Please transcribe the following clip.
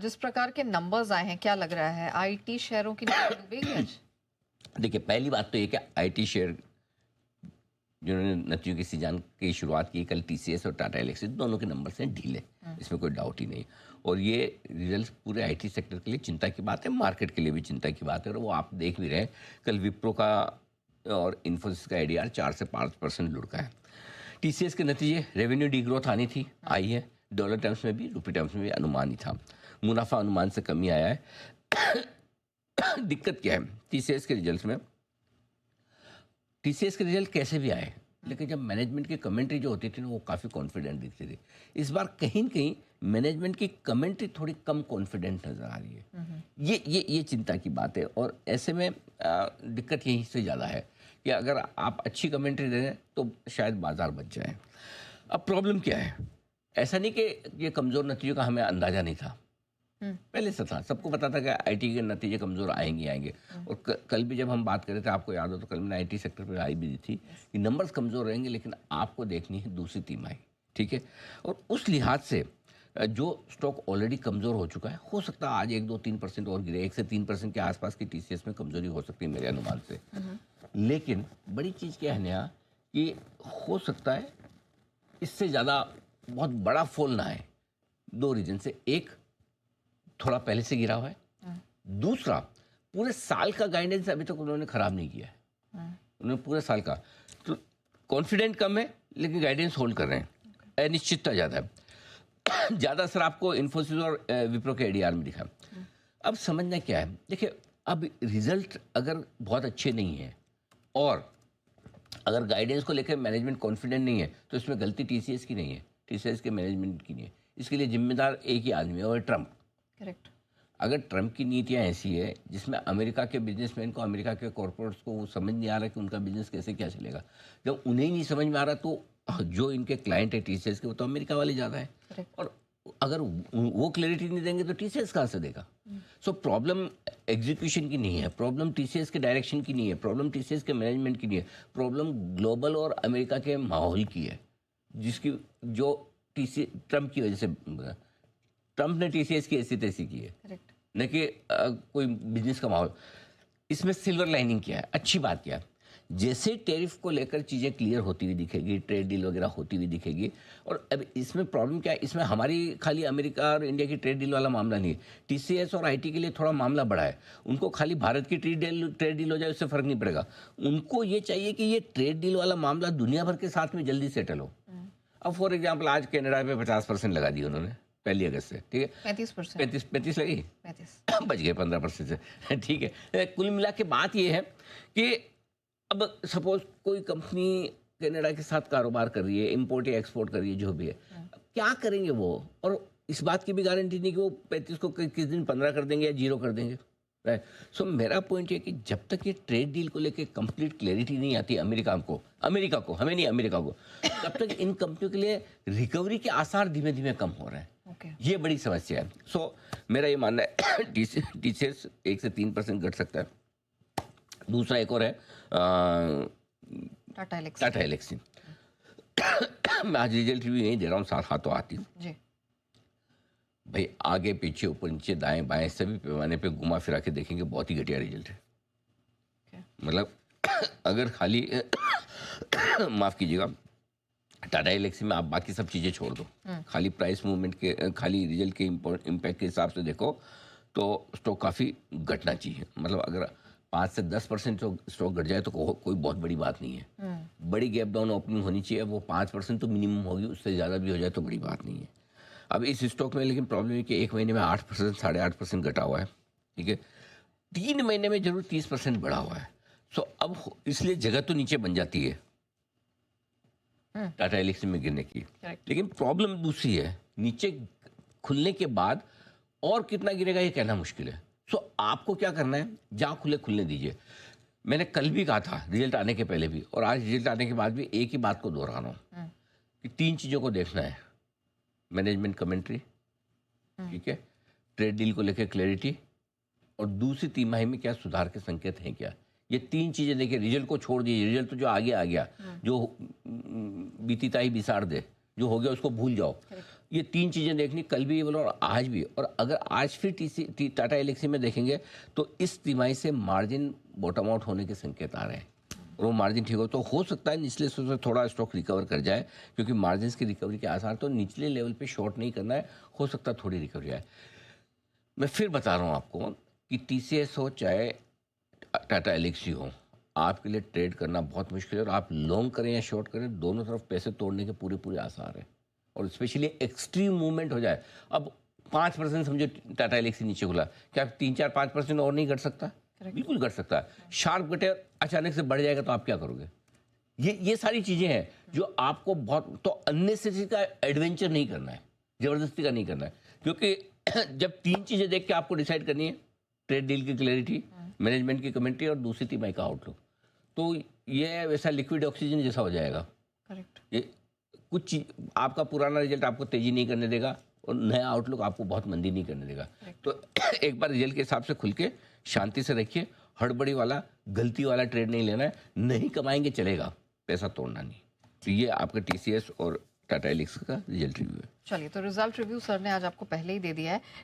जिस प्रकार के नंबर्स आए हैं, क्या लग रहा है आईटी शेयरों की नीचे डूबेगी आज? देखिए, पहली बात तो ये कि आईटी शेयर जिन्होंने नतीजों की सीजन की शुरुआत की, कल टीसीएस और टाटा एलेक्सी दोनों के नंबर्स हैं ढीले, इसमें कोई डाउट ही नहीं। और ये रिजल्ट पूरे आईटी सेक्टर के लिए चिंता की बात है, मार्केट के लिए भी चिंता की बात है। और वो आप देख भी रहे हैं, कल विप्रो का और इन्फोसिस का एडीआर 4 से 5% लुढ़का है। टीसीएस के नतीजे, रेवेन्यू डी ग्रोथ आनी थी, आई है, डॉलर टर्म्स में भी, रुपये टर्म्स में भी अनुमान ही था। मुनाफा अनुमान से कमी आया है। दिक्कत क्या है टीसीएस के रिजल्ट्स में? टीसीएस के रिजल्ट कैसे भी आए, लेकिन जब मैनेजमेंट की कमेंट्री जो होती थी ना, वो काफ़ी कॉन्फिडेंट दिखती थी। इस बार कहीं न कहीं मैनेजमेंट की कमेंट्री थोड़ी कम कॉन्फिडेंट नज़र आ रही है। ये चिंता की बात है। और ऐसे में दिक्कत यहीं से ज़्यादा है कि अगर आप अच्छी कमेंट्री दे दें तो शायद बाजार बच जाए। अब प्रॉब्लम क्या है? ऐसा नहीं कि ये कमज़ोर नतीजों का हमें अंदाज़ा नहीं था, पहले से था, सबको पता था कि आईटी के नतीजे कमज़ोर आएंगे। और कल भी जब हम बात कर रहे थे, आपको याद हो तो कल मैंने आईटी सेक्टर पर आई भी दी थी कि नंबर्स कमज़ोर रहेंगे, लेकिन आपको देखनी है दूसरी तिमाही, ठीक है। और उस लिहाज से जो स्टॉक ऑलरेडी कमज़ोर हो चुका है, हो सकता है आज 1-2-3% और गिरे, 1 से 3% के आसपास की टीसीएस में कमज़ोरी हो सकती है मेरे अनुमान से। लेकिन बड़ी चीज़ क्या है नया कि हो सकता है इससे ज़्यादा बहुत बड़ा फॉल ना आए, 2 रीजन से। एक, थोड़ा पहले से गिरा हुआ है, दूसरा पूरे साल का गाइडेंस अभी तक उन्होंने खराब नहीं किया है। उन्होंने पूरे साल का, तो कॉन्फिडेंट कम है लेकिन गाइडेंस होल्ड कर रहे हैं, अनिश्चितता ज़्यादा है। ज़्यादा असर आपको इन्फोसिस और विप्रो के एडीआर में दिखा। अब समझना क्या है, देखिए अब रिजल्ट अगर बहुत अच्छे नहीं है और अगर गाइडेंस को लेकर मैनेजमेंट कॉन्फिडेंट नहीं है, तो इसमें गलती टीसीएस की नहीं है, टीसीएस के मैनेजमेंट की नहीं है। इसके लिए जिम्मेदार एक ही आदमी है, और ट्रम्प। करेक्ट। अगर ट्रम्प की नीतियाँ ऐसी है जिसमें अमेरिका के बिजनेसमैन को, अमेरिका के कॉर्पोरेट्स को वो समझ नहीं आ रहा कि उनका बिजनेस कैसे क्या चलेगा, जब उन्हें ही नहीं समझ में आ रहा तो जो इनके क्लाइंट है टीसीएस के, वो तो अमेरिका वाले ज़्यादा है। और अगर वो क्लैरिटी नहीं देंगे तो टीसीएस कहाँ से देगा? सो प्रॉब्लम एग्जीक्यूशन की नहीं है, प्रॉब्लम टीसीएस के डायरेक्शन की नहीं है, प्रॉब्लम टीसीएस के मैनेजमेंट की नहीं है, प्रॉब्लम ग्लोबल और अमेरिका के माहौल की है, जिसकी जो ट्रम्प की वजह से, ट्रम्प ने टीसीएस की ऐसी तैसी की है, न कि कोई बिजनेस का माहौल। इसमें सिल्वर लाइनिंग क्या है, अच्छी बात क्या है? जैसे टैरिफ को लेकर चीज़ें क्लियर होती हुई दिखेगी, ट्रेड डील वगैरह होती हुई दिखेगी। और अब इसमें प्रॉब्लम क्या है, इसमें हमारी खाली अमेरिका और इंडिया की ट्रेड डील वाला मामला नहीं है, टीसीएस और आईटी के लिए थोड़ा मामला बड़ा है। उनको खाली भारत की ट्रेड डील हो जाए उससे फ़र्क नहीं पड़ेगा, उनको ये चाहिए कि ये ट्रेड डील वाला मामला दुनिया भर के साथ में जल्दी सेटल हो। अब फॉर एग्जाम्पल आज कनाडा पे 50% लगा दी उन्होंने 1 अगस्त से, ठीक है। 35 लगी, 35 बच गए 15% से, ठीक है। कुल मिला के बात ये है कि अब सपोज कोई कंपनी कनाडा के साथ कारोबार कर रही है, इंपोर्ट या एक्सपोर्ट कर रही है, जो भी है, अब क्या करेंगे वो? और इस बात की भी गारंटी नहीं कि वो 35 को किस दिन 15 कर देंगे या 0 कर देंगे, राइट। सो मेरा पॉइंट ये कि जब तक ये ट्रेड डील को लेके कंप्लीट क्लैरिटी नहीं आती अमेरिका को, हमें नहीं, अमेरिका को, तब तक इन कंपनियों के लिए रिकवरी के आसार धीमे धीमे कम हो रहे हैं। ये बड़ी समस्या है। सो मेरा ये मानना है टीसीएस 1 से 3% घट सकता है। दूसरा एक और है टाटा एलेक्सी। मैं आज रिजल्ट रिव्यू नहीं दे रहा हूँ, साथ हाथों आती हूँ भाई, आगे पीछे ऊपर नीचे दाएं बाएं सभी पैमाने पे घुमा फिरा के देखेंगे, बहुत ही घटिया रिजल्ट है। मतलब अगर खाली माफ कीजिएगा, टाटा एलेक्सी में आप बाकी सब चीज़ें छोड़ दो, खाली प्राइस मूवमेंट के, खाली रिजल्ट के इम्पैक्ट के हिसाब से देखो तो स्टॉक काफ़ी घटना चाहिए। मतलब अगर 5 से 10% स्टॉक घट जाए तो कोई बहुत बड़ी बात नहीं है। बड़ी गैप डाउन ओपनिंग होनी चाहिए, वो 5% तो मिनिमम होगी, उससे ज़्यादा भी हो जाए तो बड़ी बात नहीं है। अब इस स्टॉक में लेकिन प्रॉब्लम है कि 1 महीने में 8%, 8.5% घटा हुआ है, ठीक है। 3 महीने में जरूर 30% बढ़ा हुआ है। सो अब इसलिए जगह तो नीचे बन जाती है टाटा एलेक्सी में गिरने की, लेकिन प्रॉब्लम दूसरी है, नीचे खुलने के बाद और कितना गिरेगा ये कहना मुश्किल है। सो आपको क्या करना है, जहाँ खुले खुलने दीजिए। मैंने कल भी कहा था, रिजल्ट आने के पहले भी और आज रिजल्ट आने के बाद भी एक ही बात को दोहरा रहा हूँ कि 3 चीज़ों को देखना है, मैनेजमेंट कमेंट्री, ठीक है, ट्रेड डील को लेकर क्लैरिटी, और दूसरी तिमाही में क्या सुधार के संकेत हैं क्या। ये 3 चीज़ें देखिए, रिजल्ट को छोड़ दीजिए, रिजल्ट तो जो आगे आ गया, जो बीती ताई बिसार दे, जो हो गया उसको भूल जाओ। ये तीन चीज़ें देखनी, कल भी ये बोला और आज भी। और अगर आज फिर टाटा एल्क्सी में देखेंगे तो इस तिमाही से मार्जिन बॉटम आउट होने के संकेत आ रहे हैं, और वो मार्जिन ठीक हो सकता है निचले से थोड़ा स्टॉक रिकवर कर जाए, क्योंकि मार्जिन की रिकवरी के आसार, तो निचले लेवल पे शॉर्ट नहीं करना है, हो सकता है थोड़ी रिकवरी आए। मैं फिर बता रहा हूँ आपको कि TCS हो चाहे टाटा एल्क्सी हो, आपके लिए ट्रेड करना बहुत मुश्किल है, और आप लॉन्ग करें या शॉर्ट करें, दोनों तरफ पैसे तोड़ने के पूरे आसार हैं, और स्पेशली एक्सट्रीम मूवमेंट हो जाए। अब 5% समझो टाटा एल्क्सी नीचे खुला, क्या 3-4-5% और नहीं घट सकता? बिल्कुल घट सकता है। शार्प घटे अचानक से बढ़ जाएगा तो आप क्या करोगे? ये सारी चीज़ें हैं जो आपको बहुत, तो अननेसेसरी का एडवेंचर नहीं करना है, ज़बरदस्ती का नहीं करना है, क्योंकि जब तीन चीज़ें देख के आपको डिसाइड करनी है, ट्रेड डील की क्लैरिटी, मैनेजमेंट की कमेंट्री और दूसरी तिमाही का आउटलुक, तो ये वैसा लिक्विड ऑक्सीजन जैसा हो जाएगा। करेक्ट। ये कुछ चीज, आपका पुराना रिजल्ट आपको तेजी नहीं करने देगा, और नया आउटलुक आपको बहुत मंदी नहीं करने देगा। तो एक बार रिजल्ट के हिसाब से खुल के शांति से रखिए, हड़बड़ी वाला गलती वाला ट्रेड नहीं लेना है, नहीं कमाएंगे चलेगा, पैसा तोड़ना नहीं। तो ये आपका TCS और टाटा एल्क्सी का रिजल्ट रिव्यू है। चलिए, तो रिजल्ट रिव्यू सर ने आज आपको पहले ही दे दिया है,